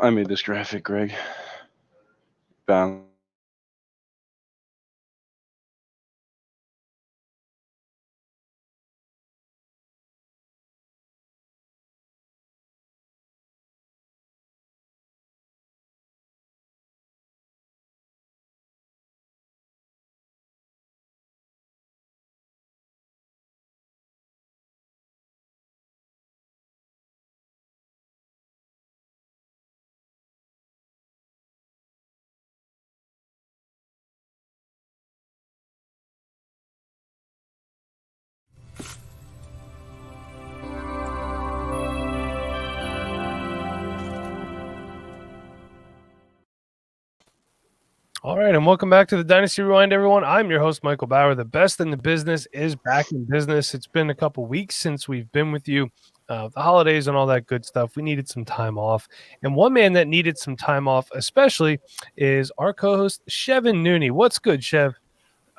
I made this graphic, Greg. Bound. All right, and welcome back to the Dynasty Rewind, everyone. I'm your host, Michael Bauer. The best in the business is back in business. It's been a couple weeks since we've been with you. The holidays and all that good stuff. We needed some time off. And one man that needed some time off especially is our co-host, Shevin Nooney. What's good, Shev?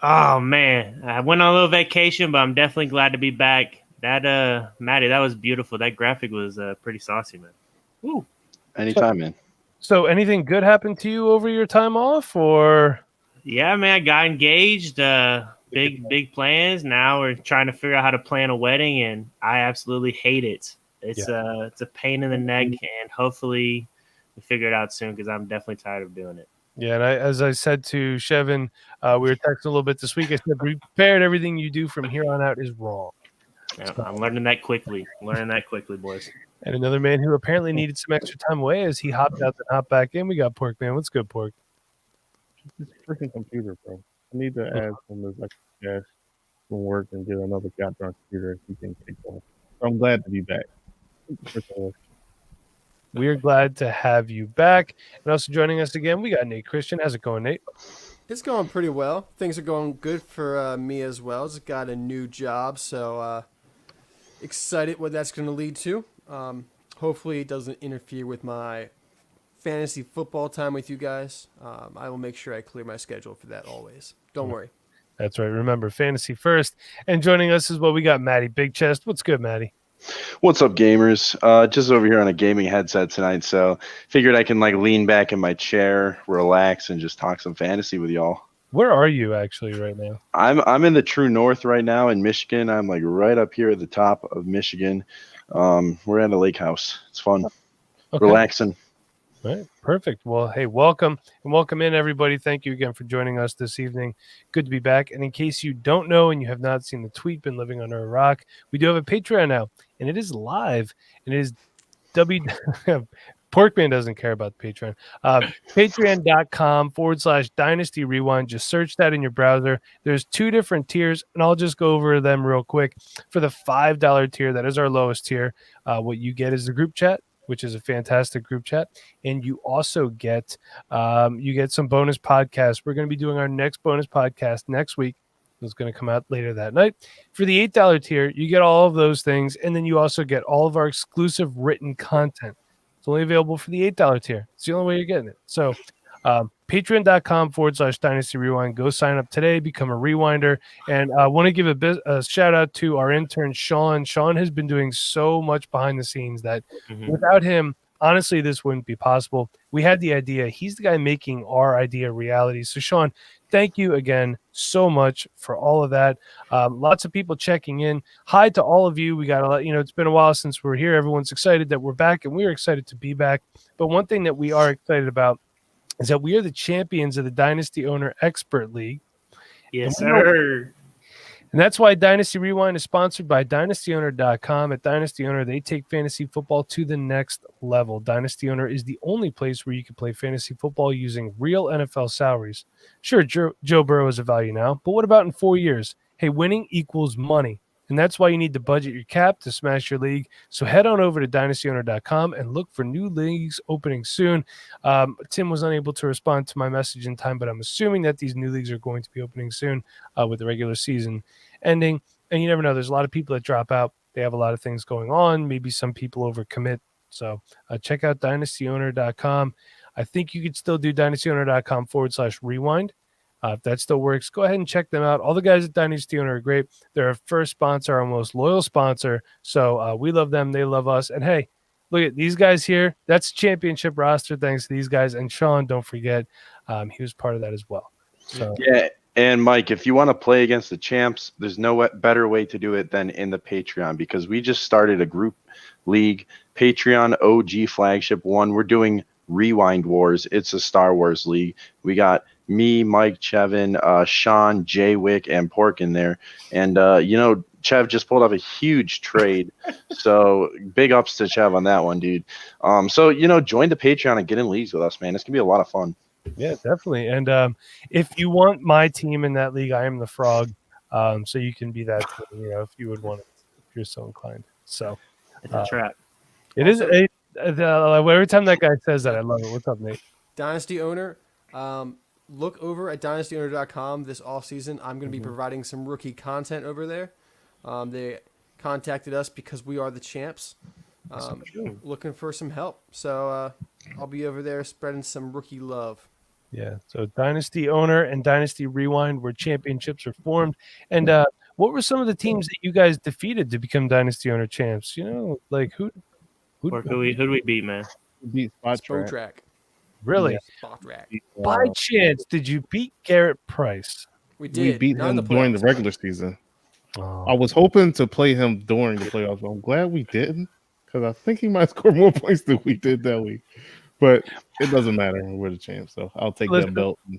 Oh, man. I went on a little vacation, but I'm definitely glad to be back. That, Maddie, that was beautiful. That graphic was pretty saucy, man. Ooh. Anytime, man. So anything good happened to you over your time off, or? Yeah, man, I got engaged. Big plans. Now we're trying to figure out how to plan a wedding, and I absolutely hate it. It's a pain in the neck, and hopefully we figure it out soon because I'm definitely tired of doing it. Yeah, and as I said to Shevin, we were texting a little bit this week. I said, be prepared. Everything you do from here on out is wrong. Yeah, I'm learning that quickly. Boys. And another man who apparently needed some extra time away as he hopped out and hopped back in. We got Pork Man. What's good, Pork? This freaking computer, bro. I need to add some of like gas from work and get another goddamn computer if you can take one. So I'm glad to be back. We're glad to have you back. And also joining us again, we got Nate Christian. How's it going, Nate? It's going pretty well. Things are going good for me as well. Just got a new job, so excited what that's going to lead to. Hopefully it doesn't interfere with my fantasy football time with you guys. I will make sure I clear my schedule for that always. Don't worry. That's right. Remember, fantasy first. And joining us is we got Maddie Big Chest. What's good, Maddie? What's up, gamers? Just over here on a gaming headset tonight, so figured I can lean back in my chair, relax, and just talk some fantasy with y'all. Where are you actually right now? I'm in the true north right now in Michigan. I'm right up here at the top of Michigan. We're at a lake house. It's fun, relaxing. All right, perfect. Well, hey, welcome and welcome in, everybody. Thank you again for joining us this evening. Good to be back. And in case you don't know and you have not seen the tweet, been living under a rock, we do have a Patreon now, and it is live. And it is Porkman doesn't care about the Patreon. Patreon.com/Dynasty Rewind. Just search that in your browser. There's 2 different tiers, and I'll just go over them real quick. For the $5 tier, that is our lowest tier. What you get is the group chat, which is a fantastic group chat. And you also get some bonus podcasts. We're going to be doing our next bonus podcast next week. It's going to come out later that night. For the $8 tier, you get all of those things. And then you also get all of our exclusive written content. It's only available for the $8 tier. It's the only way you're getting it. So patreon.com/Dynasty Rewind. Go sign up today. Become a rewinder. And I want to give a shout out to our intern, Sean. Sean has been doing so much behind the scenes that without him, honestly, this wouldn't be possible. We had the idea. He's the guy making our idea reality. So, Sean, thank you again so much for all of that. Lots of people checking in. Hi to all of you. We got a lot, it's been a while since we're here. Everyone's excited that we're back, and we're excited to be back. But one thing that we are excited about is that we are the champions of the Dynasty Owner Expert League. Yes, sir. And that's why Dynasty Rewind is sponsored by DynastyOwner.com. At Dynasty Owner, they take fantasy football to the next level. Dynasty Owner is the only place where you can play fantasy football using real NFL salaries. Sure, Joe Burrow is a value now, but what about in 4 years? Hey, winning equals money. And that's why you need to budget your cap to smash your league. So head on over to DynastyOwner.com and look for new leagues opening soon. Tim was unable to respond to my message in time, but I'm assuming that these new leagues are going to be opening soon with the regular season ending. And you never know. There's a lot of people that drop out. They have a lot of things going on. Maybe some people overcommit. So check out DynastyOwner.com. I think you could still do DynastyOwner.com/rewind. If that still works, go ahead and check them out. All the guys at Dynasty Owner are great. They're our first sponsor, our most loyal sponsor. So we love them. They love us. And hey, look at these guys here. That's championship roster thanks to these guys. And Sean, don't forget, he was part of that as well. So Yeah, and Mike, if you want to play against the champs, there's no better way to do it than in the Patreon, because we just started a group league, Patreon OG Flagship 1. We're doing Rewind Wars. It's a Star Wars league. We got me, Mike, Chevin, Sean, Jay Wick, and Pork in there. And, Chev just pulled up a huge trade. So big ups to Chev on that one, dude. So, join the Patreon and get in leagues with us, man. It's going to be a lot of fun. yeah, definitely. And if you want my team in that league, I am the Frog. So you can be that team, if you would want it, if you're so inclined. So It's a trap. it is every time that guy says that, I love it. What's up, Nate? Dynasty owner, look over at dynastyowner.com this offseason. I'm going to be providing some rookie content over there. They contacted us because we are the champs, looking for some help. So I'll be over there spreading some rookie love. Yeah. So Dynasty owner and Dynasty Rewind, where championships are formed. And what were some of the teams that you guys defeated to become Dynasty owner champs? Like who Who do we beat, man? Beat Spot Spot Track. track. really? Spot track. By chance, did you beat Garrett Price? We did. We beat not in him the during the playoffs. regular season. I Oh, was hoping to play him during the playoffs, but I'm glad we didn't, because I think he might score more points than we did that week. But it doesn't matter. We're the champs, so I'll take Listen. that belt and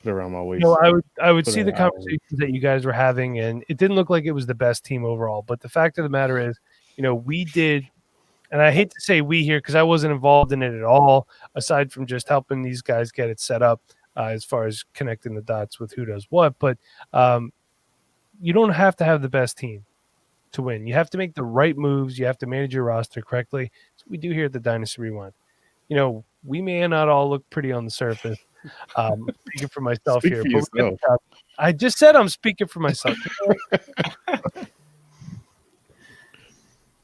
put it around my waist. I would Put see it the out. conversations that you guys were having, and it didn't look like it was the best team overall. But the fact of the matter is, we did, and I hate to say we here because I wasn't involved in it at all, aside from just helping these guys get it set up as far as connecting the dots with who does what. But you don't have to have the best team to win. You have to make the right moves. You have to manage your roster correctly. That's what we do here at the Dynasty Rewind. We may not all look pretty on the surface. Speaking for myself Speak here, for but we get the yourself. job. I just said I'm speaking for myself.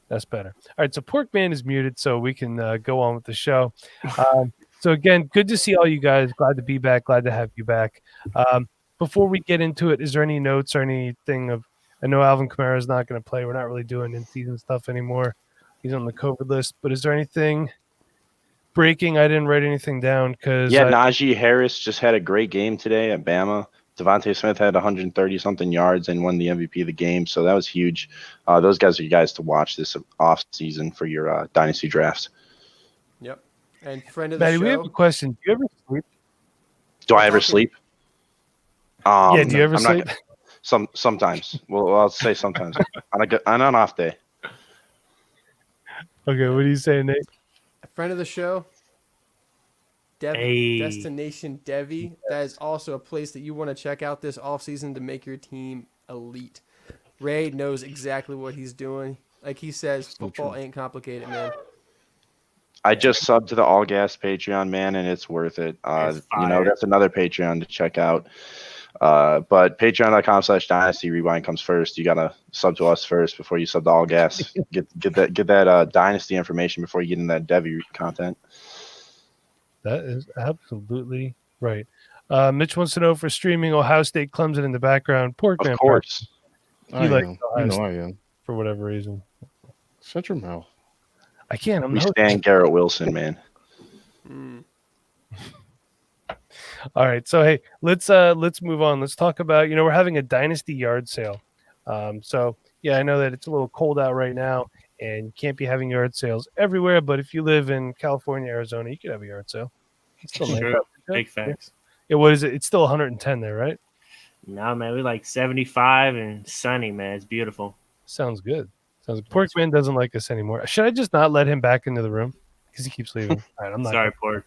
That's better. All right, so Porkman is muted, so we can go on with the show. So again, good to see all you guys. Glad to be back. Glad to have you back. Before we get into it, is there any notes or anything of? I know Alvin Kamara is not going to play. We're not really doing in-season stuff anymore. He's on the COVID list. But is there anything breaking? I didn't write anything down because Najee Harris just had a great game today at Bama. Devontae Smith had 130-something yards and won the MVP of the game, so that was huge. Those guys are you guys to watch this off season for your dynasty drafts. Yep. And friend of the Maddie, show. we have a question. Do you ever sleep? Do I ever sleep? Yeah, do you ever I'm not sleep? sometimes. Well, I'll say sometimes on an off day. Okay, what are you saying, Nate? A friend of the show, Hey. Destination Devi. That is also a place that you want to check out this offseason to make your team elite. Ray knows exactly what he's doing. Like he says, football ain't complicated, man. I just subbed to the All Gas Patreon, man, and it's worth it. It's fire. That's another Patreon to check out. But patreon.com/Dynasty Rewind comes first. You gotta sub to us first before you sub to All Gas. get that Dynasty information before you get in that Devi content. That is absolutely right. Mitch wants to know for streaming Ohio State Clemson in the background. Porkman, Of course. I likes am. Ohio You know State. I am. for whatever reason. Shut your mouth. I can't. I'm We the host. stand Garrett Wilson, man. All right, so hey, let's move on. Let's talk about we're having a dynasty yard sale. So yeah, I know that it's a little cold out right now, and you can't be having yard sales everywhere. But if you live in California, Arizona, you could have a yard sale. It's still nice. True. Big facts. Yeah, what is it? It's still 110 there, right? No, man, we like 75 and sunny, man. It's beautiful. Sounds good. Sounds good. Porkman doesn't like us anymore. Should I just not let him back into the room because he keeps leaving? All right, I'm not. Sorry, Pork.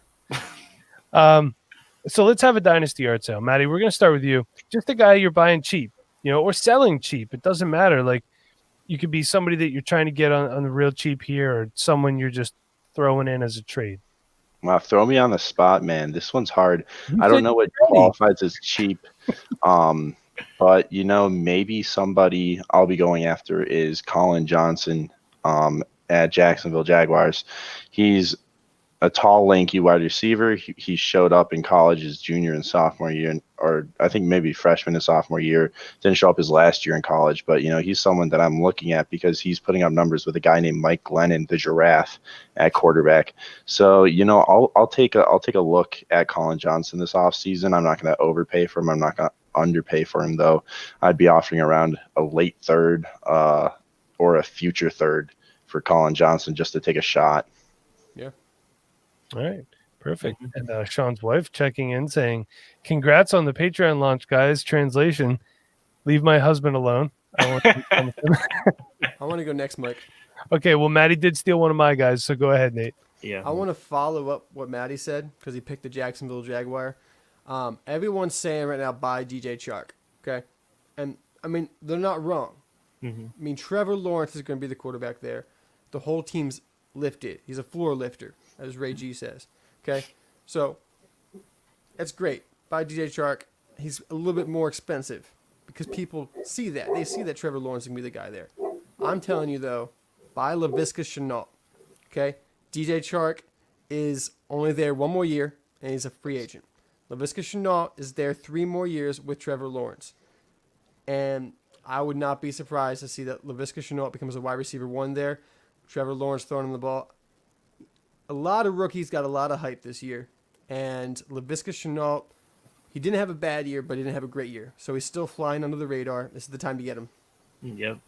So let's have a dynasty yard sale. Maddie, we're going to start with you. Just a guy you're buying cheap, or selling cheap. It doesn't matter. Like you could be somebody that you're trying to get on the real cheap here, or someone you're just throwing in as a trade. Wow, throw me on the spot, man. This one's hard. You I said don't know what you're ready. qualifies as cheap. But maybe somebody I'll be going after is Colin Johnson at Jacksonville Jaguars. He's a tall, lanky wide receiver. He showed up in college his junior and sophomore year, or I think maybe freshman and sophomore year. Didn't show up his last year in college, but he's someone that I'm looking at because he's putting up numbers with a guy named Mike Glennon, the giraffe, at quarterback. So I'll take a look at Colin Johnson this offseason. I'm not going to overpay for him. I'm not going to underpay for him though. I'd be offering around a late third or a future third for Colin Johnson just to take a shot. Yeah. All right. Perfect. And Sean's wife checking in saying, congrats on the Patreon launch, guys. Translation, leave my husband alone. I want to go next, Mike. Okay, well, Maddie did steal one of my guys, so go ahead, Nate. Yeah. I want to follow up what Maddie said because he picked the Jacksonville Jaguar. Everyone's saying right now, buy DJ Chark. Okay? And, I mean, they're not wrong. Mm-hmm. I mean, Trevor Lawrence is going to be the quarterback there. The whole team's lifted. He's a floor lifter, as Ray G says. Okay? So, that's great. Buy DJ Chark. He's a little bit more expensive because people see that. They see that Trevor Lawrence is going to be the guy there. I'm telling you, though, buy Laviska Shenault. Okay? DJ Chark is only there one more year, and he's a free agent. Laviska Shenault is there 3 more years with Trevor Lawrence. And I would not be surprised to see that Laviska Shenault becomes a wide receiver 1 there. Trevor Lawrence throwing him the ball. A lot of rookies got a lot of hype this year. And Laviska Shenault, he didn't have a bad year, but he didn't have a great year. So he's still flying under the radar. This is the time to get him. Yep.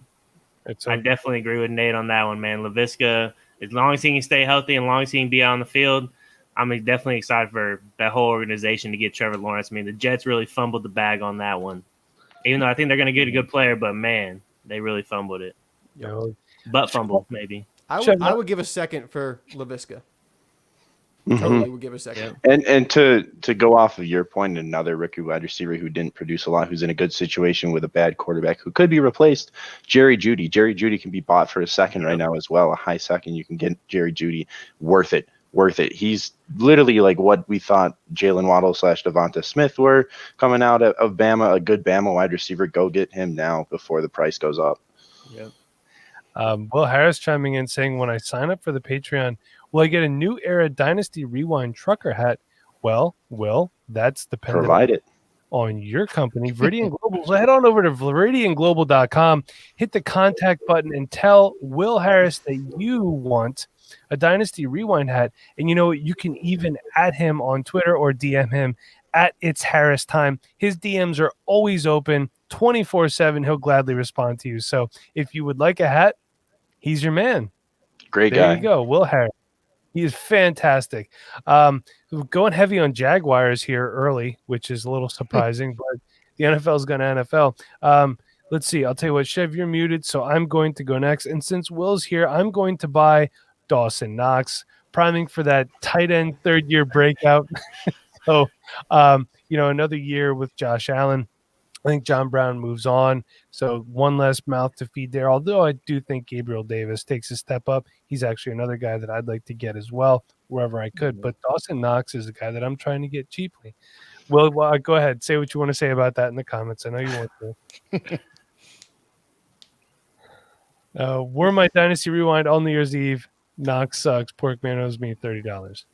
I definitely agree with Nate on that one, man. Laviska, as long as he can stay healthy and as long as he can be out on the field, I'm definitely excited for that whole organization to get Trevor Lawrence. I mean, the Jets really fumbled the bag on that one. Even though I think they're going to get a good player, but, man, they really fumbled it. Yep. Butt fumble, maybe. I would give a second for Laviska. Totally would give a second. And to go off of your point, another rookie wide receiver who didn't produce a lot, who's in a good situation with a bad quarterback who could be replaced, Jerry Jeudy. Jerry Jeudy can be bought for a second right now as well, a high second. You can get Jerry Jeudy. Worth it. He's literally like what we thought Jalen Waddle / Devonta Smith were coming out of Bama, a good Bama wide receiver. Go get him now before the price goes up. Yep. Will Harris chiming in saying, when I sign up for the Patreon, will I get a new era Dynasty Rewind trucker hat? Well, Will, that's dependent Provided on your company, Viridian Global. So head on over to viridianglobal.com, hit the contact button, and tell Will Harris that you want a Dynasty Rewind hat. And you know what? You can even add him on Twitter or DM him at It's Harris Time. His DMs are always open 24/7. He'll gladly respond to you. So if you would like a hat, he's your man. Great there guy. You go, Will Harris. He is fantastic. Going heavy on Jaguars here early, which is a little surprising, but the NFL's going to NFL. Let's see. I'll tell you what, Chev, you're muted, so I'm going to go next. And since Will's here, I'm going to buy Dawson Knox, priming for that tight end third-year breakout. So, another year with Josh Allen. I think John Brown moves on, so one less mouth to feed there. Although I do think Gabriel Davis takes a step up. He's actually another guy that I'd like to get as well, wherever I could. But Dawson Knox is a guy that I'm trying to get cheaply. Well, go ahead. Say what you want to say about that in the comments. I know you want to. Were my Dynasty Rewind on New Year's Eve. Knox sucks. Porkman owes me $30.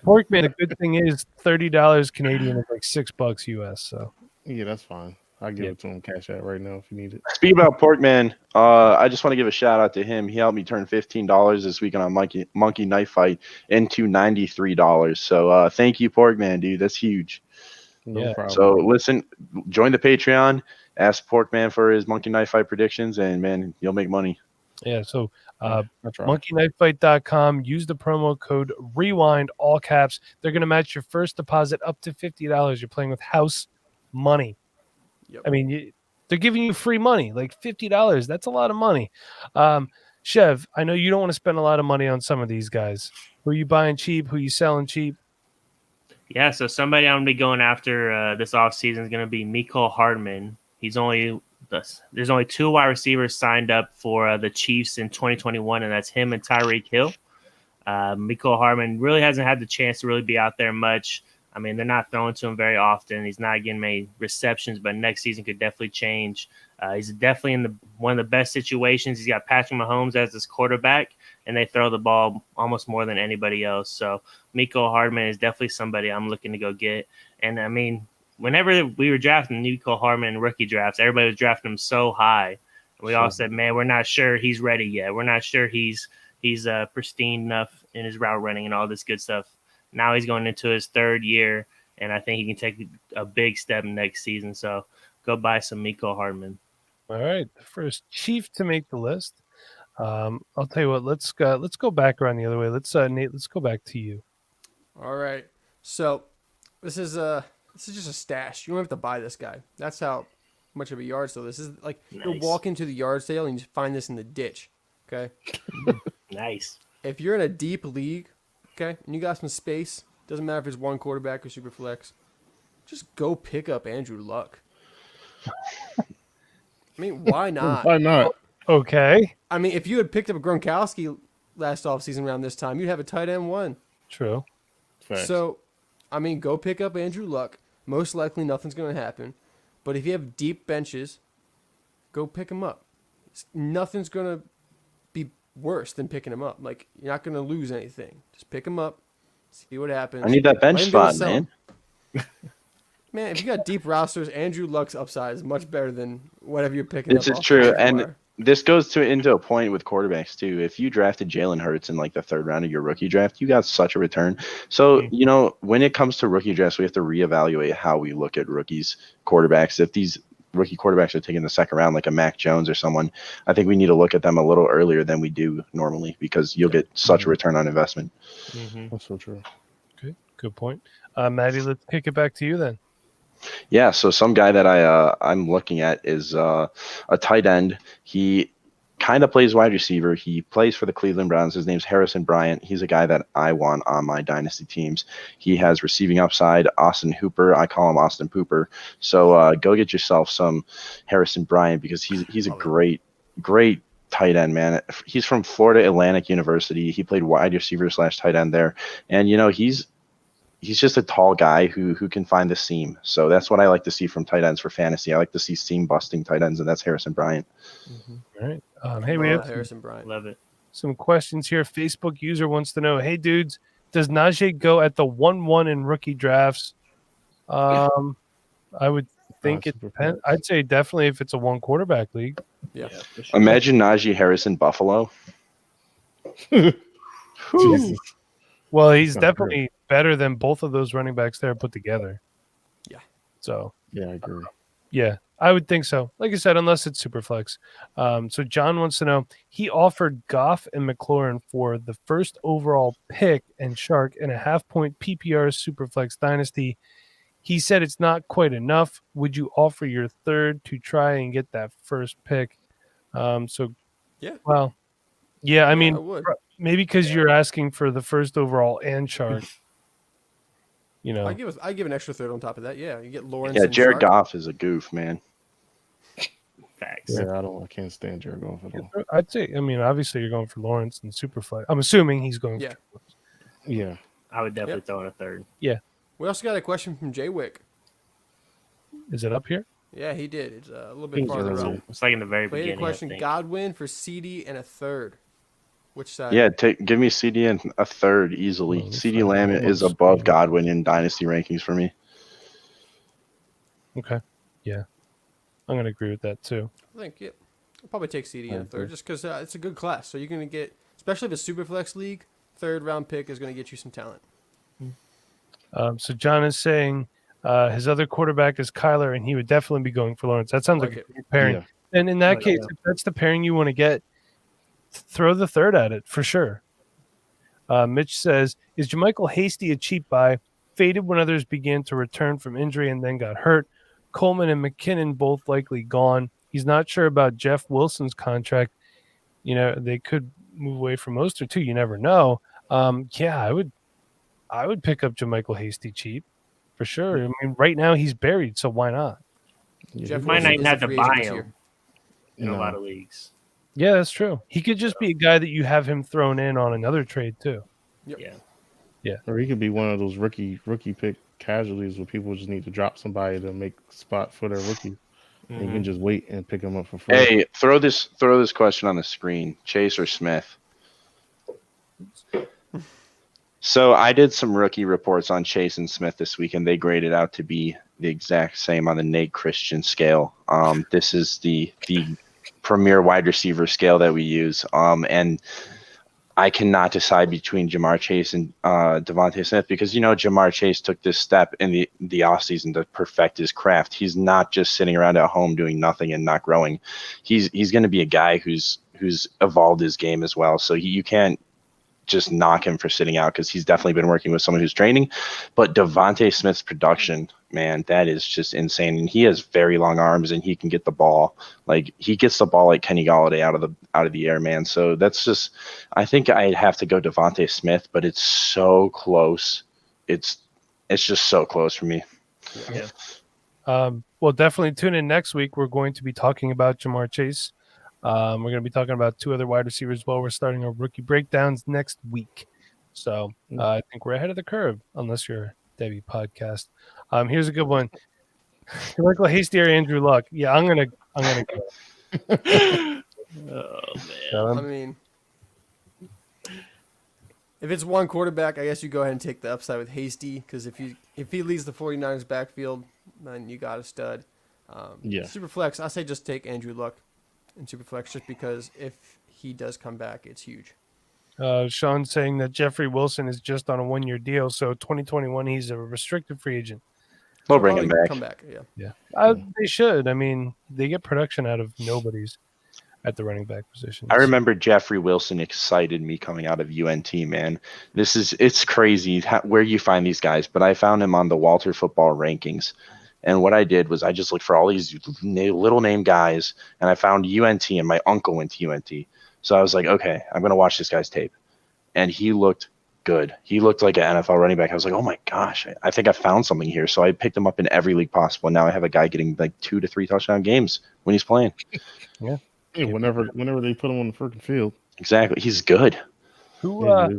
Porkman, the good thing is $30 Canadian is like $6 US. So yeah, that's fine. I'll give it to him cash out right now if you need it. Speaking about Porkman, I just want to give a shout out to him. He helped me turn $15 this weekend on Monkey Knife Fight into $93. So thank you, Porkman, dude. That's huge. No problem. So listen, join the Patreon, ask Porkman for his Monkey Knife Fight predictions, and man, you'll make money. Yeah, so That's right. monkeyknifefight.com, use the promo code REWIND, all caps. They're going to match your first deposit up to $50. You're playing with house money. Yep. I mean, they're giving you free money, like $50. That's a lot of money. Chev, I know you don't want to spend a lot of money on some of these guys. Who are you buying cheap? Who are you selling cheap? Yeah, so somebody I'm going to be going after this offseason is going to be Mecole Hardman. There's only 2 wide receivers signed up for the Chiefs in 2021, and that's him and Tyreek Hill. Mecole Hardman really hasn't had the chance to really be out there much. I mean, they're not throwing to him very often. He's not getting many receptions, but next season could definitely change. He's definitely in one of the best situations. He's got Patrick Mahomes as his quarterback, and they throw the ball almost more than anybody else. So Miko Hardman is definitely somebody I'm looking to go get. And I mean, whenever we were drafting Miko Hardman in rookie drafts, everybody was drafting him so high. We all said, man, we're not sure he's ready yet. We're not sure he's pristine enough in his route running and all this good stuff. Now he's going into his third year, and I think he can take a big step next season. So go buy some Miko Hardman. All right, the first Chief to make the list. I'll tell you what. Let's go back around the other way. Nate. Let's go back to you. All right. So this is just a stash. You don't have to buy this guy. That's how much of a yard sale this is. Like you walk into the yard sale and you find this in the ditch. Okay. Nice. If you're in a deep league, okay, and you got some space, doesn't matter if it's one quarterback or super flex, just go pick up Andrew Luck. I mean, why not? Why not? Okay. I mean, if you had picked up Gronkowski last offseason around this time, you'd have a tight end one. True. Facts. So, I mean, go pick up Andrew Luck. Most likely nothing's going to happen. But if you have deep benches, go pick him up. Nothing's going to be worse than picking him up. Like, you're not going to lose anything. Just pick him up, see what happens. I need that bench Let him do his spot, man. Man, if you got deep rosters, Andrew Luck's upside is much better than whatever you're picking This up. is off true, the and wire. this goes into a point with quarterbacks too. If you drafted Jalen Hurts in like the third round of your rookie draft, you got such a return. So when it comes to rookie drafts, we have to reevaluate how we look at rookies, quarterbacks. If these rookie quarterbacks are taken the second round, like a Mac Jones or someone, I think we need to look at them a little earlier than we do normally because you'll get such a return on investment. That's so true. Okay. Good point. Maddie, let's kick it back to you then. Yeah, so some guy that I'm looking at is a tight end. He kind of plays wide receiver. He plays for the Cleveland Browns. His name's Harrison Bryant. He's a guy that I want on my dynasty teams. He has receiving upside. Austin Hooper. I call him Austin Pooper. So go get yourself some Harrison Bryant because he's a great tight end, man. He's from Florida Atlantic University. He played wide receiver / tight end there, and he's just a tall guy who can find the seam. So that's what I like to see from tight ends for fantasy. I like to see seam busting tight ends, and that's Harrison Bryant. All right. Hey, we have Harrison Bryant. Love it. some questions here. Facebook user wants to know, hey, dudes, does Najee go at the 1-1 in rookie drafts? I would think it depends. I'd say definitely if it's a one quarterback league. Yeah. For sure. Imagine Najee Harris in Buffalo. Jesus. Well, he's Sounds definitely better than both of those running backs there put together. Yeah. So, Yeah, I agree. yeah, I would think so. Like I said, unless it's super flex. So John wants to know, he offered Goff and McLaurin for the first overall pick and Shark in a half-point PPR super flex dynasty. He said it's not quite enough. Would you offer your third to try and get that first pick? Yeah. Well, yeah, I mean, I would. maybe because you're asking for the first overall and Shark. I give an extra third on top of that. Yeah, you get Lawrence. Yeah, and Jared Shark. Goff is a goof, man. Facts. Yeah, I can't stand Jared Goff at all. I'd say, I mean, obviously you're going for Lawrence and Superflex. I'm assuming he's going Yeah. for Yeah. I would definitely throw in a third. We also got a question from Jay Wick. Is it up here? Yeah, he did. It's a little bit Think farther so. up. It's like in the very But he had a beginning. I question: think. Godwin for CD and a third. Which side? Yeah, give me CD and a third easily. Oh, CD fine. Lamb is Almost. above Godwin in dynasty rankings for me. Okay. Yeah. I'm going to agree with that too. I think I'll probably take CD and a Okay. third just because it's a good class. So you're going to get, especially if it's super flex league, third round pick is going to get you some talent. So John is saying his other quarterback is Kyler, and he would definitely be going for Lawrence. That sounds like Like a great pairing. Yeah. And in that Like case, that. if that's the pairing you want to get, throw the third at it for sure. Mitch says, is Jermichael Hasty a cheap buy? Faded when others began to return from injury and then got hurt. Coleman and McKinnon both likely gone. He's not sure about Jeff Wilson's contract. They could move away from Mostert too. You never know. I would pick up Jermichael Hasty cheap for sure. I mean, right now he's buried, so why not? Yeah. Jeff You might Wilson not even is have a to free buy agent this him year. in a No. lot of leagues. Yeah, that's true. He could just be a guy that you have him thrown in on another trade too. Yeah. Or he could be one of those rookie pick casualties where people just need to drop somebody to make spot for their rookie. And you can just wait and pick him up for free. Hey, throw this question on the screen. Chase or Smith? So I did some rookie reports on Chase and Smith this week, and they graded out to be the exact same on the Nate Christian scale. This is the premier wide receiver scale that we use. And I cannot decide between Jamar Chase and Devontae Smith because, Jamar Chase took this step in the offseason to perfect his craft. He's not just sitting around at home doing nothing and not growing. He's going to be a guy who's evolved his game as well. So you can't just knock him for sitting out because he's definitely been working with someone who's training. But Devontae Smith's production, man, that is just insane. And he has very long arms and he can get the ball. Like he gets the ball like Kenny Galladay out of the air, man. So that's just, I think I'd have to go Devontae Smith, but it's so close. It's just so close for me. Yeah. Well, definitely tune in next week. We're going to be talking about Jamar Chase. We're going to be talking about 2 other wide receivers as well. We're starting our rookie breakdowns next week. So I think we're ahead of the curve, unless you're a Debbie podcast. Here's a good one. Michael Hasty or Andrew Luck? Yeah, I'm gonna go. Oh man. I mean, if it's one quarterback, I guess you go ahead and take the upside with Hasty because if he leads the 49ers backfield, then you got a stud. Superflex, I say just take Andrew Luck in Superflex just because if he does come back, it's huge. Sean saying that Jeffrey Wilson is just on a 1-year deal, so 2021 he's a restricted free agent. We'll bring him back. Come back, yeah. They should. I mean, they get production out of nobodies at the running back position. I remember Jeffrey Wilson excited me coming out of UNT, man. It's crazy where you find these guys, but I found him on the Walter Football rankings. And what I did was I just looked for all these little name guys, and I found UNT, and my uncle went to UNT. So I was like, okay, I'm going to watch this guy's tape. And he looked good. He looked like an NFL running back. I was like, oh my gosh, I think I found something here. So I picked him up in every league possible. And now I have a guy getting like 2 to 3 touchdown games when he's playing. Yeah, whenever they put him on the freaking field. Exactly. He's good. Who are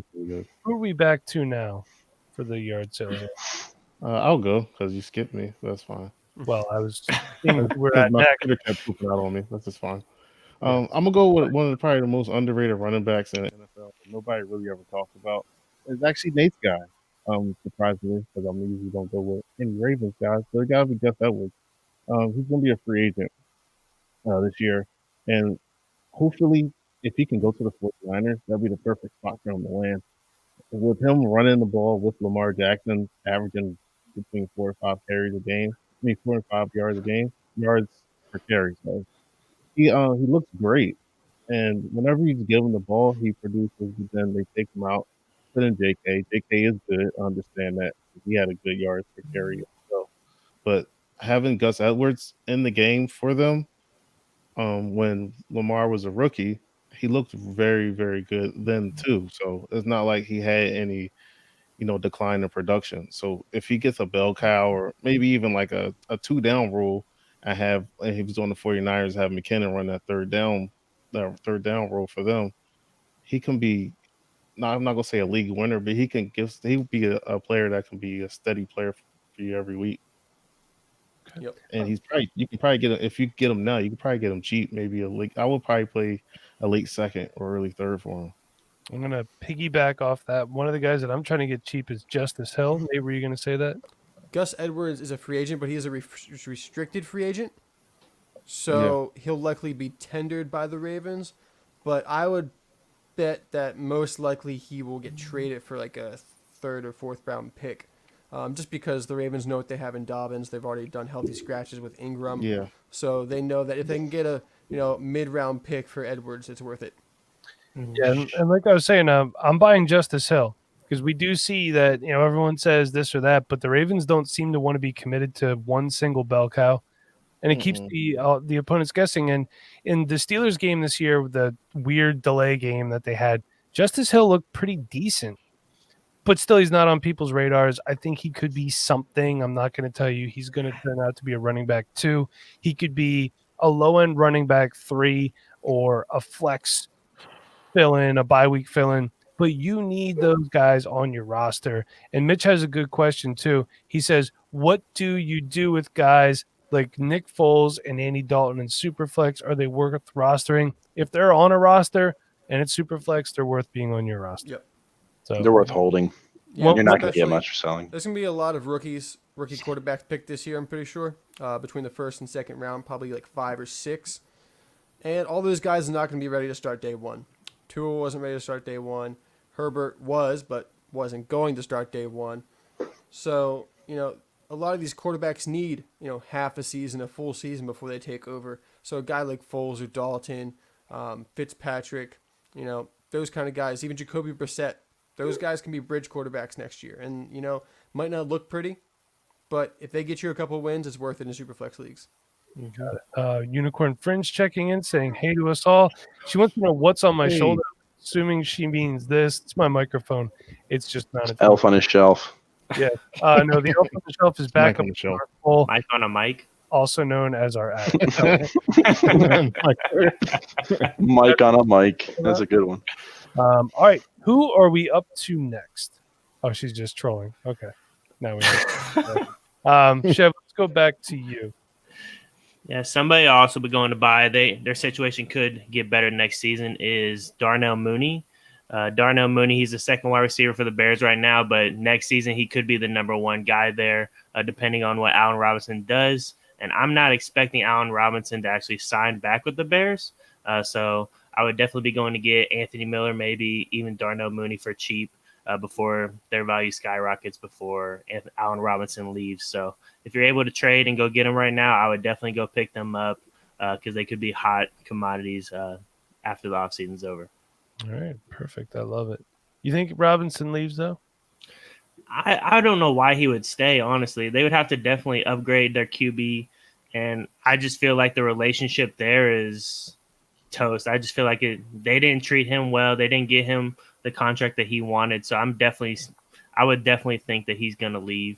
we back to now for the yard sale? I'll go because you skipped me. That's fine. Well, I was thinking we're at my next. Twitter kept pooping out on me. That's just fine. I'm gonna go with one of probably the most underrated running backs in the NFL that nobody really ever talks about. It's actually Nate's guy. Surprisingly, because I usually don't go with any Ravens guys, but it gotta be Gus Edwards. He's gonna be a free agent this year, and hopefully, if he can go to the 49ers, that'll be the perfect spot for him to land. With him running the ball with Lamar Jackson, averaging between 4 or 5 carries a game. 4 and 5 yards a game, yards per carry. So he looks great, and whenever he's given the ball, he produces. Then they take him out, put in JK. JK is good. I understand that he had a good yards per carry. So, but having Gus Edwards in the game for them, when Lamar was a rookie, he looked very, very good then too. So it's not like he had any decline in production. So if he gets a bell cow or maybe even like a 2-down rule and if he's on the 49ers, have McKinnon run that third down rule for them, he can be, I'm not going to say a league winner, but he'll be a player that can be a steady player for you every week. Yep. And you can probably get him, if you get him now, you can probably get him cheap, maybe I would probably play a late second or early third for him. I'm going to piggyback off that. One of the guys that I'm trying to get cheap is Justice Hill. Nate, were you going to say that? Gus Edwards is a free agent, but he is a restricted free agent. So he'll likely be tendered by the Ravens. But I would bet that most likely he will get traded for like a 3rd or 4th round pick. Just because the Ravens know what they have in Dobbins. They've already done healthy scratches with Ingram. Yeah. So they know that if they can get a mid-round pick for Edwards, it's worth it. Yeah, and like I was saying, I'm buying Justice Hill because we do see that everyone says this or that, but the Ravens don't seem to want to be committed to one single bell cow, and it keeps the opponents guessing. And in the Steelers game this year, the weird delay game that they had, Justice Hill looked pretty decent, but still he's not on people's radars. I think he could be something. I'm not going to tell you he's going to turn out to be a running back 2. He could be a low-end running back 3 or a flex fill-in, a bye-week fill-in, but you need those guys on your roster. And Mitch has a good question, too. He says, what do you do with guys like Nick Foles and Andy Dalton in Superflex? Are they worth rostering? If they're on a roster and it's Superflex, they're worth being on your roster. Yep. So They're worth holding. Yeah, You're not going to get especially- much for selling. There's going to be a lot of rookie quarterbacks picked this year, I'm pretty sure, between the first and second round, probably like 5 or 6. And all those guys are not going to be ready to start day one. Tua wasn't ready to start day one. Herbert was, but wasn't going to start day one. So, a lot of these quarterbacks need, half a season, a full season before they take over. So a guy like Foles or Dalton, Fitzpatrick, those kind of guys, even Jacoby Brissett, those guys can be bridge quarterbacks next year. And, might not look pretty, but if they get you a couple wins, it's worth it in Superflex leagues. Unicorn Fringe checking in saying hey to us all. She wants to know what's on my Hey. shoulder. Assuming she means this. It's my microphone. It's just mounted. Elf on his shelf. Yeah. No, the elf on the shelf is back Mike on up the shelf. full, Mike on a mic. also known as our ad. Mike on a mic. That's a good one. All right. Who are we up to next? Oh, she's just trolling. Okay. Now we know. Chev, let's go back to you. Yeah, somebody will also be going to buy. Their situation could get better next season is Darnell Mooney. Darnell Mooney, he's the second wide receiver for the Bears right now, but next season he could be the number one guy there, depending on what Allen Robinson does. And I'm not expecting Allen Robinson to actually sign back with the Bears. So I would definitely be going to get Anthony Miller, maybe even Darnell Mooney for cheap before their value skyrockets before Allen Robinson leaves. So if you're able to trade and go get them right now, I would definitely go pick them up because they could be hot commodities after the offseason's over. All right. Perfect. I love it. You think Robinson leaves, though? I don't know why he would stay, honestly. They would have to definitely upgrade their QB, and I just feel like the relationship there is toast. I just feel like they didn't treat him well. They didn't get him the contract that he wanted. So I would definitely think that he's going to leave.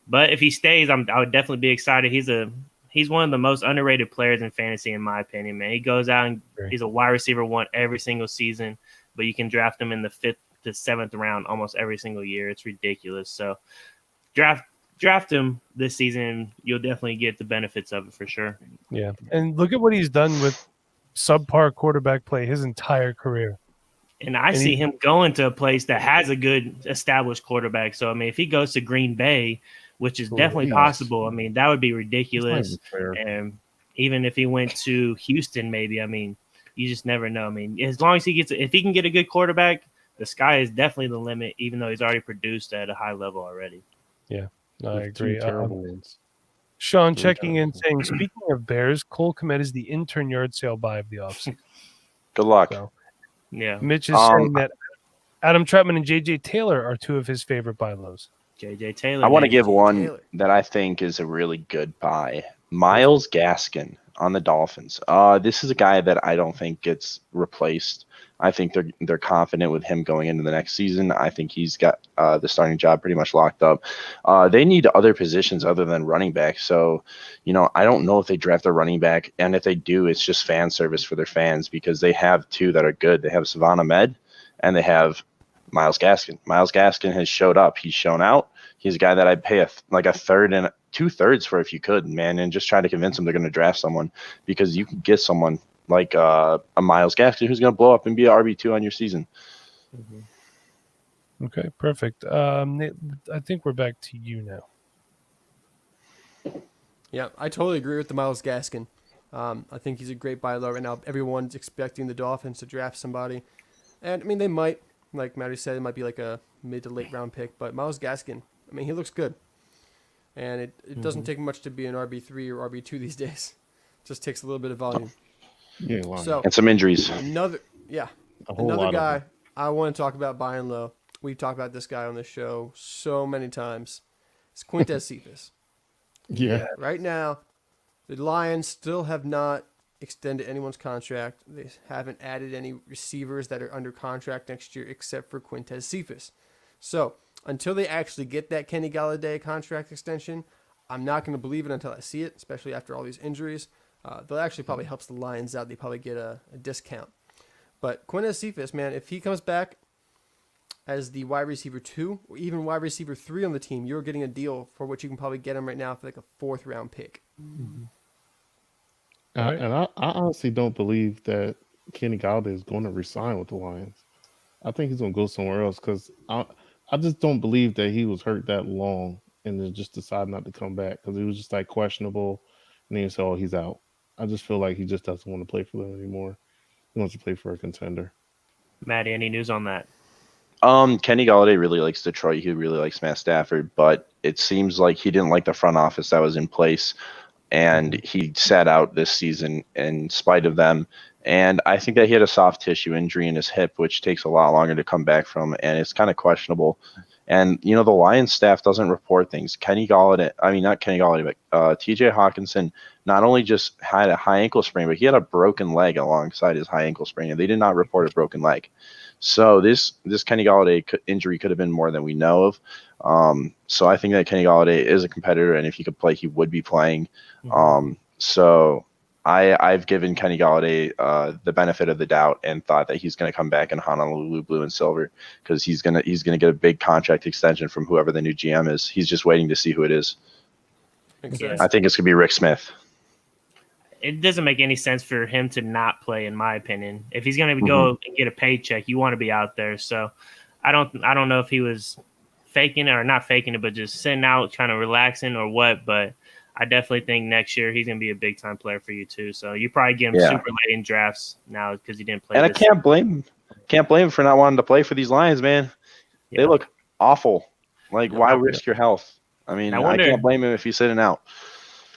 But if he stays, I would definitely be excited. He's one of the most underrated players in fantasy, in my opinion, man. He goes out and he's a wide receiver one every single season, but you can draft him in the 5th to 7th round almost every single year. It's ridiculous. So draft him this season. You'll definitely get the benefits of it for sure. Yeah. And look at what he's done with subpar quarterback play his entire career. And I see him going to a place that has a good established quarterback. So, I mean, if he goes to Green Bay, which is definitely possible, I mean, that would be ridiculous. And even if he went to Houston, maybe, I mean, you just never know. I mean, as long as if he can get a good quarterback, the sky is definitely the limit, even though he's already produced at a high level already. Yeah, I agree. Terrible ones. Sean checking in saying, speaking of Bears, Cole Kmet is the intern yard sale buy of the offseason. Good luck. So, Yeah. Mitch is saying that Adam Troutman and J.J. Taylor are two of his favorite buy lows. J.J. Taylor. I want to give one Taylor. that I think is a really good buy. Myles Gaskin on the Dolphins. This is a guy that I don't think gets replaced. I think they're confident with him going into the next season. I think he's got the starting job pretty much locked up. They need other positions other than running back. So, I don't know if they draft a running back, and if they do, it's just fan service for their fans because they have two that are good. They have Savon Ahmed, and they have Myles Gaskin. Myles Gaskin has showed up. He's shown out. He's a guy that I'd pay a third and 2/3 for if you could, man, and just try to convince them they're going to draft someone because you can get someone like a Myles Gaskin who's going to blow up and be an RB2 on your season. Mm-hmm. Okay, perfect. I think we're back to you now. Yeah, I totally agree with the Myles Gaskin. I think he's a great buy low right now. Everyone's expecting the Dolphins to draft somebody. And, I mean, they might, like Matty said, it might be like a mid to late round pick. But Myles Gaskin, I mean, he looks good. And it doesn't take much to be an RB3 or RB2 these days. It just takes a little bit of volume. Yeah, So And some injuries. another guy I want to talk about buying low. We've talked about this guy on the show so many times. It's Quintez Cephas. Yeah. Right now, the Lions still have not extended anyone's contract. They haven't added any receivers that are under contract next year except for Quintez Cephas. So until they actually get that Kenny Galladay contract extension, I'm not going to believe it until I see it, especially after all these injuries. That actually probably helps the Lions out. They probably get a discount. But Quintez Cephas, man, if he comes back as the wide receiver 2 or even wide receiver 3 on the team, you're getting a deal for what you can probably get him right now for like a 4th round pick. And I honestly don't believe that Kenny Galladay is going to resign with the Lions. I think he's gonna go somewhere else because I just don't believe that he was hurt that long and then just decided not to come back because he was just like questionable, and then you say, "Oh, he's out." I just feel like he just doesn't want to play for them anymore. He wants to play for a contender. Maddie, any news on that? Kenny Galladay really likes Detroit. He really likes Matt Stafford, but it seems like he didn't like the front office that was in place, and he sat out this season in spite of them. And I think that he had a soft tissue injury in his hip, which takes a lot longer to come back from, and it's kind of questionable. And the Lions staff doesn't report things. Kenny Galladay, I mean not Kenny Galladay, but T.J. Hawkinson not only just had a high ankle sprain, but he had a broken leg alongside his high ankle sprain, and they did not report a broken leg. So this Kenny Galladay injury could have been more than we know of. So I think that Kenny Galladay is a competitor, and if he could play, he would be playing. So I've given Kenny Galladay the benefit of the doubt and thought that he's going to come back in Honolulu blue and silver because he's gonna get a big contract extension from whoever the new GM is. He's just waiting to see who it is. Makes Yeah. sense. I think it's gonna be Rick Smith. It doesn't make any sense for him to not play, in my opinion. If he's going to go and get a paycheck, you want to be out there. So I don't know if he was faking it or not faking it, but just sitting out, kind of relaxing or what. But I definitely think next year he's going to be a big time player for you too. So you probably get him super late in drafts now because he didn't play. And I can't blame him. Can't blame him for not wanting to play for these Lions, man. Yeah. They look awful. Like, why risk your health? I mean, I can't blame him if he's sitting out.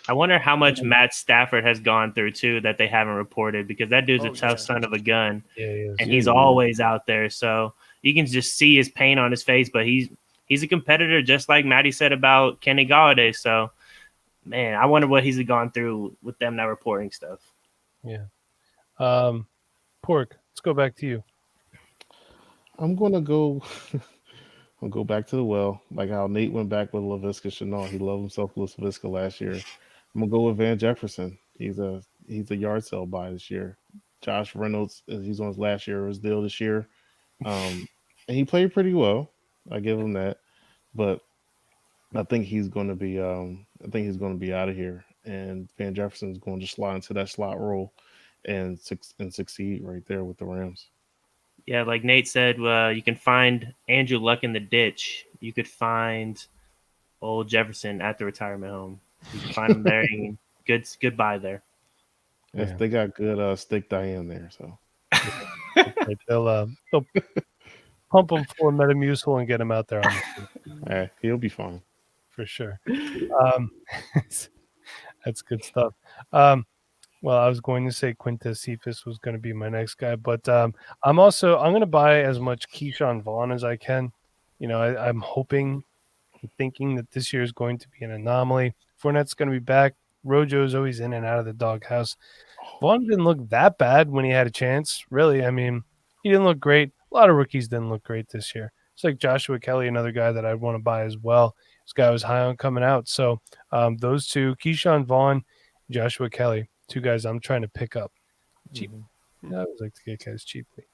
I wonder how much Matt Stafford has gone through too that they haven't reported because that dude's a tough son of a gun, and he's always out there. So you can just see his pain on his face. But he's a competitor, just like Maddie said about Kenny Galladay. So, man, I wonder what he's gone through with them not reporting stuff. Yeah. Pork, let's go back to you. I'm gonna go. I'll go back to the well, like how Nate went back with Laviska Shenault. He loved himself with Laviska last year. I'm gonna go with Van Jefferson. He's a yard sale buy this year. Josh Reynolds, he's on his last year of his deal this year, and he played pretty well. I give him that, but I think he's going to be. Out of here, and Van Jefferson's going to slide into that slot role and succeed right there with the Rams. Yeah, like Nate said, you can find Andrew Luck in the ditch. You could find old Jefferson at the retirement home. You can find him there. And goodbye there. If they got good steak Diane there, so they'll pump him for Metamucil and get him out there. He'll be fine for sure. That's good stuff. Well, I was going to say Quintez Cephas was going to be my next guy, but I'm going to buy as much Keyshawn Vaughn as I can. I'm hoping and thinking that this year is going to be an anomaly. Fournette's going to be back. Rojo's always in and out of the doghouse. Vaughn didn't look that bad when he had a chance, really. I mean, he didn't look great. A lot of rookies didn't look great this year. It's like Joshua Kelly, another guy that I'd want to buy as well. This guy was high on coming out. So those two, Keyshawn Vaughn, Joshua Kelly, two guys I'm trying to pick up cheap. I always like to get guys cheaply.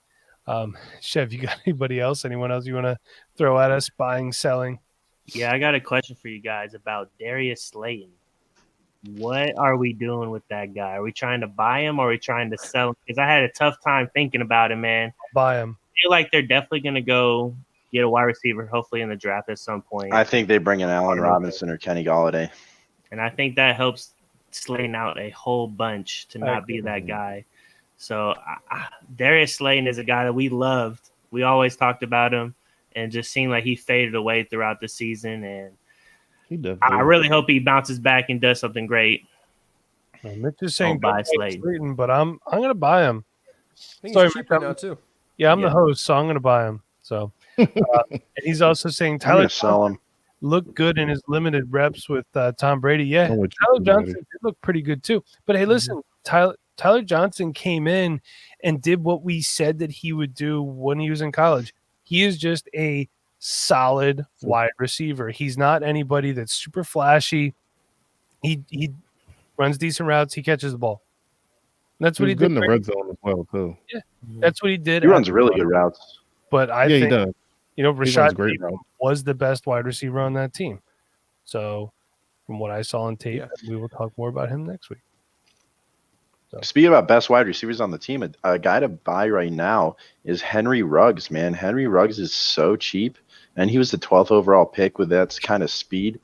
Chev, you got anybody else? Anyone else you want to throw at us? Buying, selling? Yeah, I got a question for you guys about Darius Slayton. What are we doing with that guy? Are we trying to buy him or are we trying to sell him? Because I had a tough time thinking about him, man. Buy him. I feel like they're definitely going to go get a wide receiver, hopefully in the draft at some point. I think they bring in Allen Robinson or Kenny Galladay. And I think that helps Slayton out a whole bunch to not be that guy. So Darius Slayton is a guy that we loved. We always talked about him and just seemed like he faded away throughout the season. And I really hope he bounces back and does something great. Mitch is saying buy Slayton, but I'm going to buy him. I think he's cheaper now too. Yeah, I'm the host, so I'm going to buy him. So, and he's also saying Tyler sell him. Looked good in his limited reps with Tom Brady. Yeah, Tyler Johnson did look pretty good too. But hey, listen, Tyler Johnson came in and did what we said that he would do when he was in college. He is just a solid wide receiver. He's not anybody that's super flashy. He runs decent routes. He catches the ball. And that's what he did. Good in the red zone as well too. Yeah, that's what he did. He runs really good routes. But I think he does. Rashad was the best wide receiver on that team. So, from what I saw on tape, we will talk more about him next week. Speaking about best wide receivers on the team, a guy to buy right now is Henry Ruggs, man. Henry Ruggs is so cheap, and he was the 12th overall pick with that kind of speed.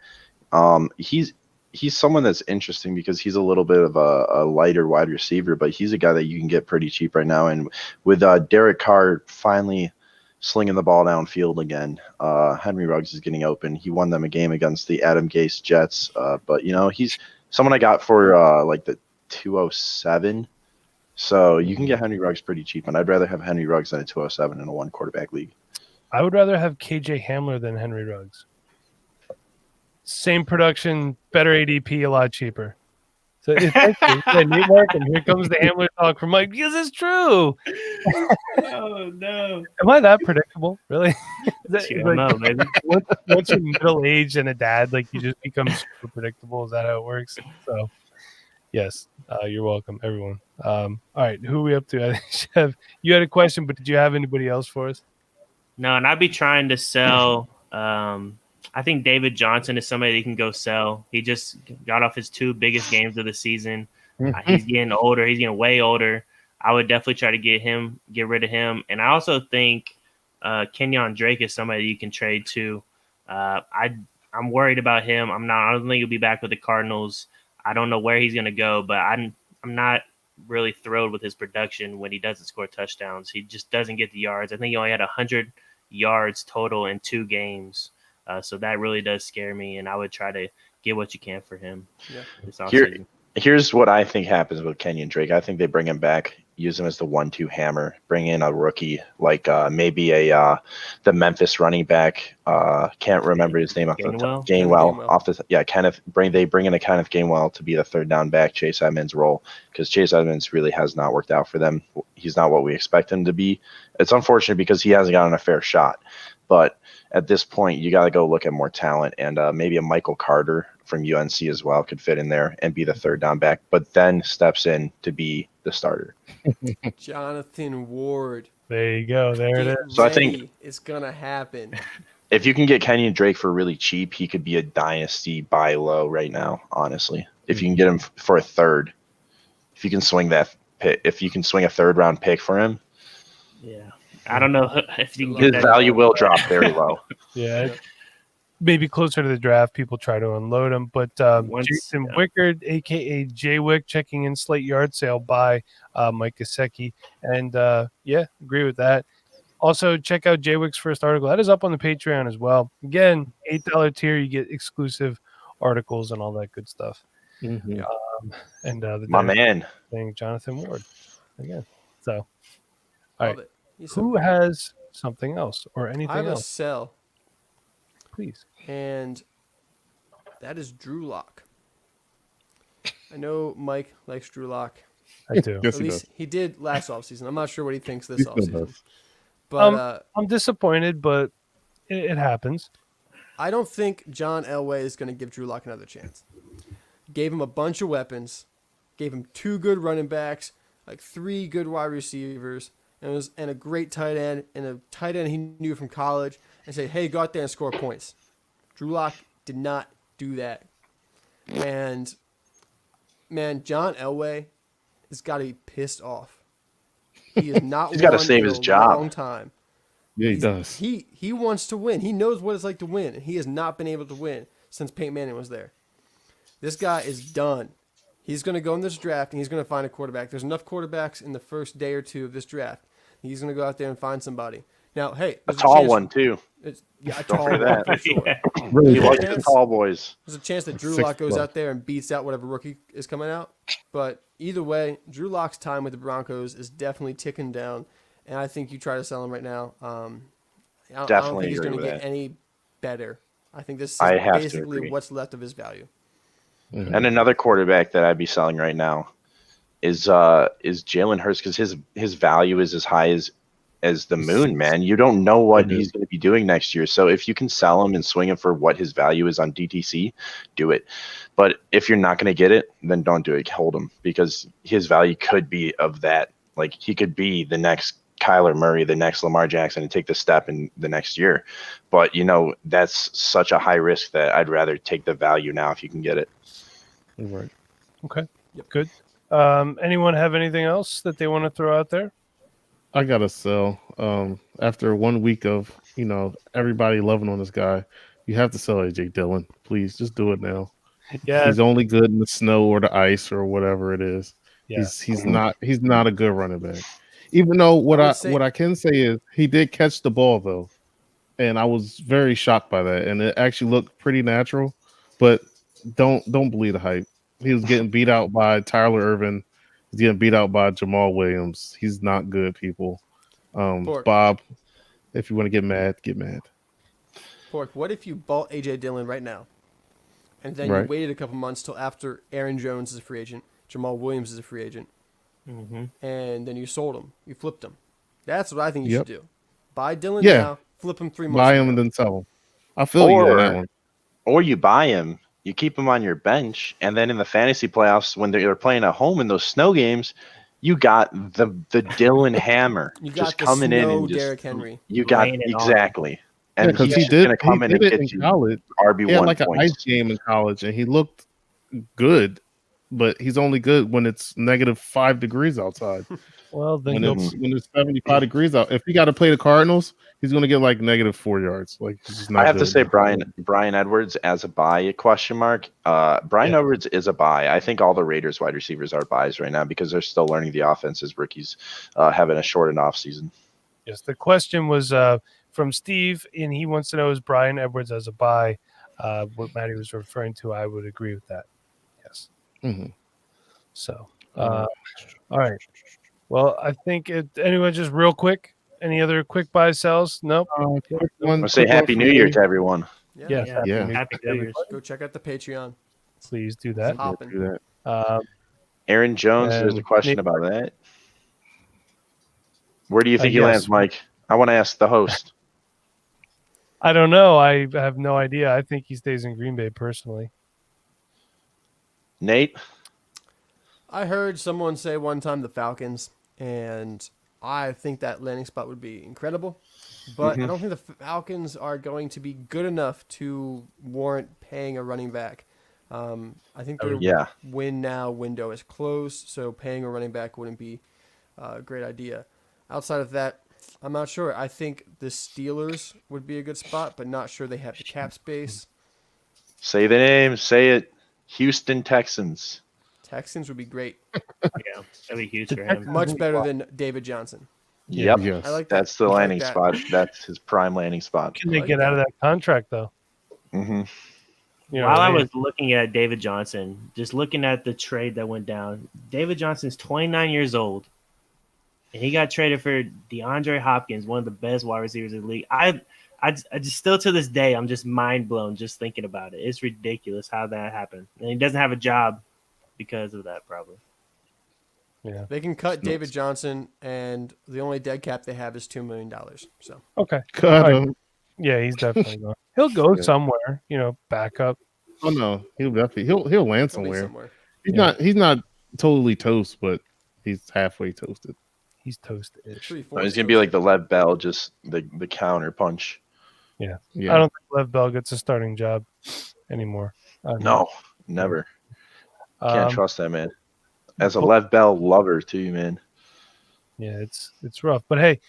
He's someone that's interesting because he's a little bit of a lighter wide receiver, but he's a guy that you can get pretty cheap right now. And with Derek Carr finally slinging the ball downfield again, Henry Ruggs is getting open. He won them a game against the Adam Gase Jets, but he's someone I got for like the 207. So you can get Henry Ruggs pretty cheap, and I'd rather have Henry Ruggs than a 207 in a one quarterback league. I would rather have KJ Hamler than Henry Ruggs. Same production, better ADP, a lot cheaper. So it's neat work, and here comes the Hamler talk from Mike because it's true. Oh no! Am I that predictable? Really? I don't know, maybe. Once you're middle aged and a dad, like you just become super predictable. Is that how it works? So, yes, you're welcome, everyone. All right, who are we up to? Chef, you had a question, but did you have anybody else for us? No, and I'd be trying to sell. I think David Johnson is somebody that you can go sell. He just got off his 2 biggest games of the season. He's getting older. He's getting way older. I would definitely try to get rid of him. And I also think Kenyon Drake is somebody you can trade to. I'm worried about him. I don't think he'll be back with the Cardinals. I don't know where he's going to go, but I'm not really thrilled with his production when he doesn't score touchdowns. He just doesn't get the yards. I think he only had 100 yards total in 2 games. So that really does scare me, and I would try to get what you can for him. Yeah. Here's what I think happens with Kenyon Drake. I think they bring him back, use him as the 1-2 hammer, bring in a rookie like maybe the Memphis running back. Can't remember his name off the top. Gainwell off the They bring in a Kenneth Gainwell to be the third down back, Chase Edmonds role, because Chase Edmonds really has not worked out for them. He's not what we expect him to be. It's unfortunate because he hasn't gotten a fair shot, but at this point, you got to go look at more talent, and maybe a Michael Carter from UNC as well could fit in there and be the third down back, but then steps in to be the starter. Jonathan Ward. There you go. There it is. So I think it's going to happen. If you can get Kenyon Drake for really cheap, he could be a dynasty buy low right now, honestly. If you can get him for a third, if you can swing that pick, if you can swing a third round pick for him. Yeah. I don't know if you can his value will drop very low. Yeah, maybe closer to the draft, people try to unload him. But Jason Wickard, aka J Wick, checking in slate yard sale by Mike Gesicki, and agree with that. Also, check out J Wick's first article. That is up on the Patreon as well. Again, $8 tier, you get exclusive articles and all that good stuff. Mm-hmm. My man, thing, Jonathan Ward, again. So, all right. Who has something else or anything else? I have a sell. Please. And that is Drew Lock. I know Mike likes Drew Lock. I do. Yes, At least he did last offseason. I'm not sure what he thinks this offseason. Does. But I'm disappointed, but it happens. I don't think John Elway is going to give Drew Lock another chance. Gave him a bunch of weapons. Gave him 2 good running backs, like 3 good wide receivers, and a great tight end, and a tight end he knew from college, and say, hey, go out there and score points. Drew Lock did not do that. And, man, John Elway has got to be pissed off. He is not He's got to save his job. Long time. Yeah, he does. He wants to win. He knows what it's like to win, and he has not been able to win since Peyton Manning was there. This guy is done. He's going to go in this draft, and he's going to find a quarterback. There's enough quarterbacks in the first day or 2 of this draft. He's going to go out there and find somebody. Now, hey, a tall one too. A tall one for sure. Really he likes the tall boys. There's a chance that Drew Lock goes out there and beats out whatever rookie is coming out. But either way, Drew Lock's time with the Broncos is definitely ticking down, and I think you try to sell him right now. I don't think he's going to get any better. I think this is basically what's left of his value. Mm-hmm. And another quarterback that I'd be selling right now is Jalen Hurts, because his value is as high as the moon, man. You don't know what he's going to be doing next year. So if you can sell him and swing him for what his value is on DTC, do it. But if you're not going to get it, then don't do it. Hold him, because his value could be of that. Like, he could be the next Kyler Murray, the next Lamar Jackson, and take the step in the next year. But, that's such a high risk that I'd rather take the value now if you can get it. Right. Okay. Yep. Good. Anyone have anything else that they want to throw out there? I gotta sell. After 1 week of everybody loving on this guy, you have to sell AJ Dillon. Please, just do it now. Yeah, He's only good in the snow or the ice or whatever it is. yeah. He's not a good running back. Even though what I can say is he did catch the ball though, and I was very shocked by that, and it actually looked pretty natural. But don't believe the hype. He was getting beat out by Tyler Irvin. He's getting beat out by Jamal Williams. He's not good, people. Pork. Bob, if you want to get mad, get mad. Pork, what if you bought AJ Dillon right now, and then you Right. waited a couple months till after Aaron Jones is a free agent, Jamal Williams is a free agent, Mm-hmm. and then you sold him, you flipped him? That's what I think you Yep. should do. Buy Dillon Yeah. now, flip him 3 months. Buy from him now. and then sell him. I feel you on that one. Or you buy him, you keep him on your bench, and then in the fantasy playoffs, when they're playing at home in those snow games, you got the Dylan Hammer You got just the coming in snow and just Derrick Henry. you got Laying it on. exactly, Yeah, and because he's he just did. gonna come in and it get in you college. RB He had one like an points. ice game in college, and he looked good, but he's only good when it's -5 degrees outside. Well, then When go. it's 75 degrees out, if he got to play the Cardinals, he's going to get like -4 yards. Like he's just not. I have to good. say Brian Edwards as a buy question mark. Brian Edwards is a buy. I think all the Raiders wide receivers are buys right now because they're still learning the offense as rookies, having a shortened off season. Yes, the question was from Steve, and he wants to know is Brian Edwards as a buy? What Matty was referring to, I would agree with that. Yes. Mhm. So, all right. Well, I think anyone just real quick. Any other quick buy sells? Nope. Quick I one- want to say quick one Happy for New Year me. to everyone. Yes. Yeah. Yeah. Happy New Year's. Go check out the Patreon. Please do that. It's hopping. Do that. Aaron Jones, there's a And question Nate- about that. Where do you think he yes. lands, Mike? I want to ask the host. I don't know. I have no idea. I think he stays in Green Bay personally. Nate? I heard someone say one time the Falcons, and I think that landing spot would be incredible. But I don't think the Falcons are going to be good enough to warrant paying a running back. I think their Yeah. win now window is closed, so paying a running back wouldn't be a great idea. Outside of that, I'm not sure. I think the Steelers would be a good spot, but not sure they have the cap space. Say the name. Say it. Houston Texans. Texans would be great. Yeah, that'd be huge for him. Much better than David Johnson. Yep. Yes. I like that. That's the I like landing that. spot. That's his prime landing spot. Can they like get out of that. that contract though? hmm You know While what I mean? was looking at David Johnson, just looking at the trade that went down, David Johnson's 29 years old, and he got traded for DeAndre Hopkins, one of the best wide receivers in the league. I just still to this day, I'm just mind blown just thinking about it. It's ridiculous how that happened, and he doesn't have a job because of that, probably. Yeah. They can cut David Johnson, and the only dead cap they have is $2 million. So Okay. Cut All right. him. Yeah, he's definitely going. He'll go Yeah. somewhere. Back up. Oh no, he'll definitely he'll land he'll be somewhere. somewhere. He's not totally toast, but he's halfway toasted. He's toast-ish. Pretty He's forced gonna be to like the Lev Bell, just the counter punch. Yeah. I don't think Lev Bell gets a starting job anymore. No, never. Can't Um, trust that man. As a Lev Bell lover too, man. Yeah, it's rough. But hey,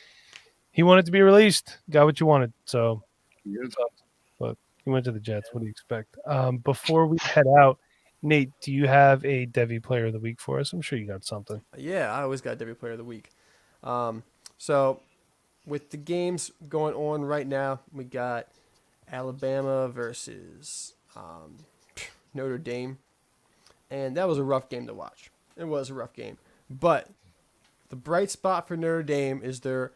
he wanted to be released. Got what you wanted. So it sucks. But he went to the Jets. What do you expect? Before we head out, Nate, do you have a Devy player of the week for us? I'm sure you got something. Yeah, I always got Devy Player of the Week. So with the games going on right now, we got Alabama versus Notre Dame. And that was a rough game to watch. It was a rough game. But the bright spot for Notre Dame is their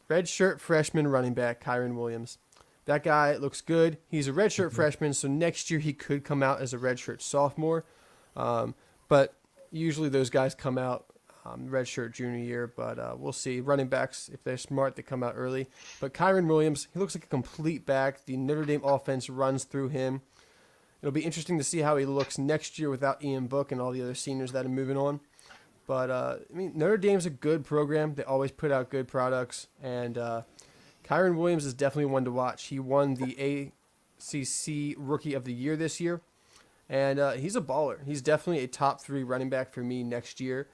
redshirt freshman running back, Kyron Williams. That guy looks good. He's a redshirt freshman, so next year he could come out as a redshirt sophomore. But usually those guys come out redshirt junior year, but we'll see. Running backs, if they're smart, they come out early. But Kyron Williams, he looks like a complete back. The Notre Dame offense runs through him. It'll be interesting to see how he looks next year without Ian Book and all the other seniors that are moving on. But, Notre Dame's a good program. They always put out good products. And Kyron Williams is definitely one to watch. He won the ACC Rookie of the Year this year. And he's a baller. He's definitely a top 3 running back for me next year.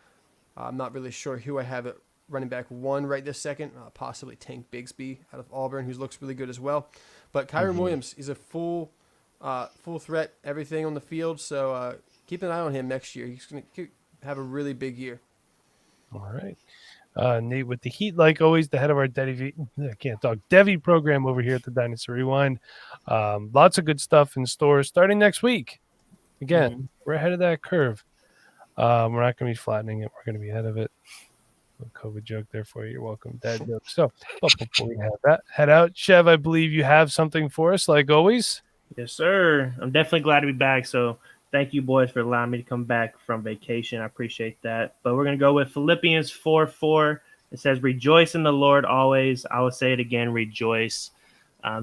I'm not really sure who I have at running back 1 right this second. Possibly Tank Bigsby out of Auburn, who looks really good as well. But Kyron Williams is a full threat, everything on the field. So keep an eye on him next year. He's going to have a really big year. All right. Nate with the heat, like always, the head of our Devi program over here at the Dynasty Rewind. Lots of good stuff in store starting next week. Again, we're ahead of that curve. We're not going to be flattening it. We're going to be ahead of it. A COVID joke there for you. You're welcome, Dad joke. So, but before we have that, head out. Chev, I believe you have something for us, like always. Yes, sir. I'm definitely glad to be back. So thank you, boys, for allowing me to come back from vacation. I appreciate that. But we're going to go with Philippians 4:4. It says, rejoice in the Lord always. I will say it again, rejoice.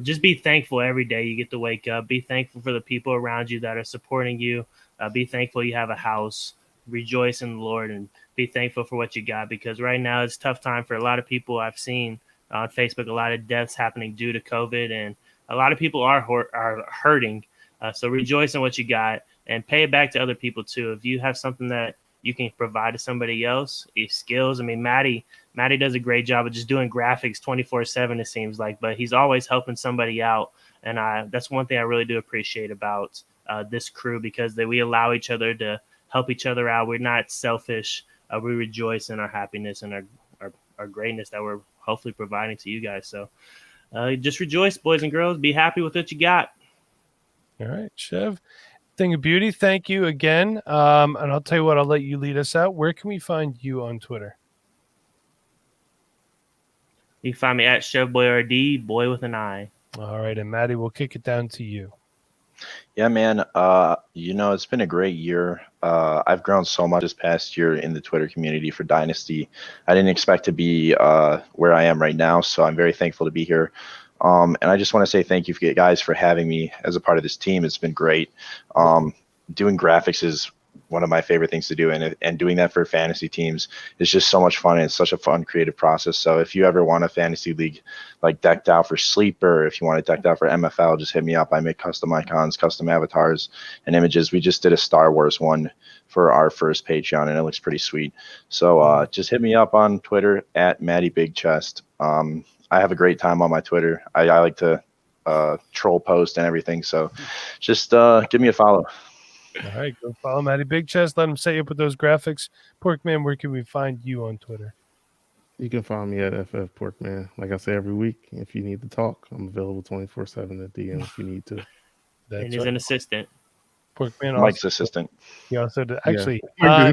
Just be thankful every day you get to wake up. Be thankful for the people around you that are supporting you. Be thankful you have a house. Rejoice in the Lord and be thankful for what you got, because right now it's a tough time for a lot of people. I've seen on Facebook a lot of deaths happening due to COVID, and a lot of people are hurting. So rejoice in what you got and pay it back to other people too. If you have something that you can provide to somebody else, your skills. I mean, Maddie does a great job of just doing graphics 24/7, it seems like, but he's always helping somebody out. And that's one thing I really do appreciate about this crew, because we allow each other to help each other out. We're not selfish. We rejoice in our happiness and our greatness that we're hopefully providing to you guys. So just rejoice, boys and girls. Be happy with what you got. All right, Chev. Thing of beauty, thank you again. And I'll tell you what, I'll let you lead us out. Where can we find you on Twitter? You can find me at ChevBoyRD, boy with an I. All right, and Maddie, we'll kick it down to you. Yeah, man. It's been a great year. I've grown so much this past year in the Twitter community for Dynasty. I didn't expect to be where I am right now, so I'm very thankful to be here. And I just want to say thank you guys for having me as a part of this team. It's been great. Doing graphics is one of my favorite things to do, and doing that for fantasy teams is just so much fun, and it's such a fun creative process. So if you ever want a fantasy league like decked out for Sleeper, if you want it decked out for MFL, just hit me up. I make custom icons, custom avatars, and images. We just did a Star Wars one for our first Patreon, and it looks pretty sweet. So just hit me up on Twitter at Matty Big Chest. I have a great time on my Twitter. I like to troll post and everything, so just give me a follow. All right, go follow Matty Big Chest. Let him set you up with those graphics. Porkman, where can we find you on Twitter? You can find me at FF Porkman. Like I say every week, if you need to talk, I'm available 24/7 at DM if you need to. That's And he's an assistant. Porkman, Mike's assistant. He also did, actually. Yeah.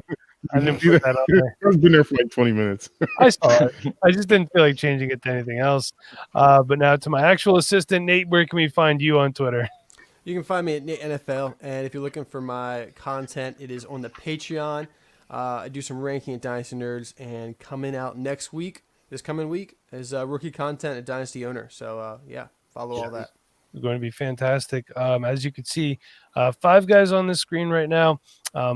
I didn't put that up there. I've been there for like 20 minutes. I saw it. I just didn't feel like changing it to anything else. But now to my actual assistant, Nate, where can we find you on Twitter? You can find me at Nate NFL, and if you're looking for my content, it is on the Patreon. I do some ranking at Dynasty Nerds, and coming out this coming week, is rookie content at Dynasty Owner. So, follow all that. It's going to be fantastic. As you can see, 5 guys on the screen right now.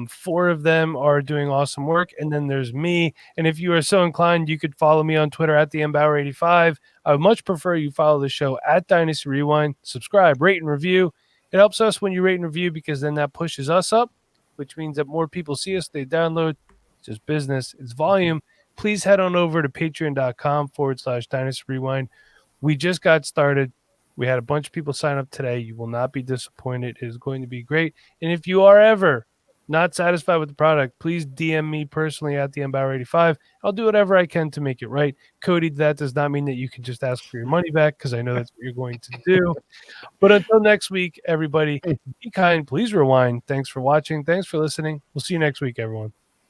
4 of them are doing awesome work, and then there's me. And if you are so inclined, you could follow me on Twitter at TheMBauer85. I would much prefer you follow the show at Dynasty Rewind. Subscribe, rate, and review. It helps us when you rate and review, because then that pushes us up, which means that more people see us, they download. It's just business. It's volume. Please head on over to patreon.com/Dynasty Rewind. We just got started. We had a bunch of people sign up today. You will not be disappointed. It is going to be great. And if you are ever not satisfied with the product, please DM me personally at TheMBauer85. I'll do whatever I can to make it right. Cody, that does not mean that you can just ask for your money back, because I know that's what you're going to do. But until next week, everybody, be kind. Please rewind. Thanks for watching. Thanks for listening. We'll see you next week, everyone.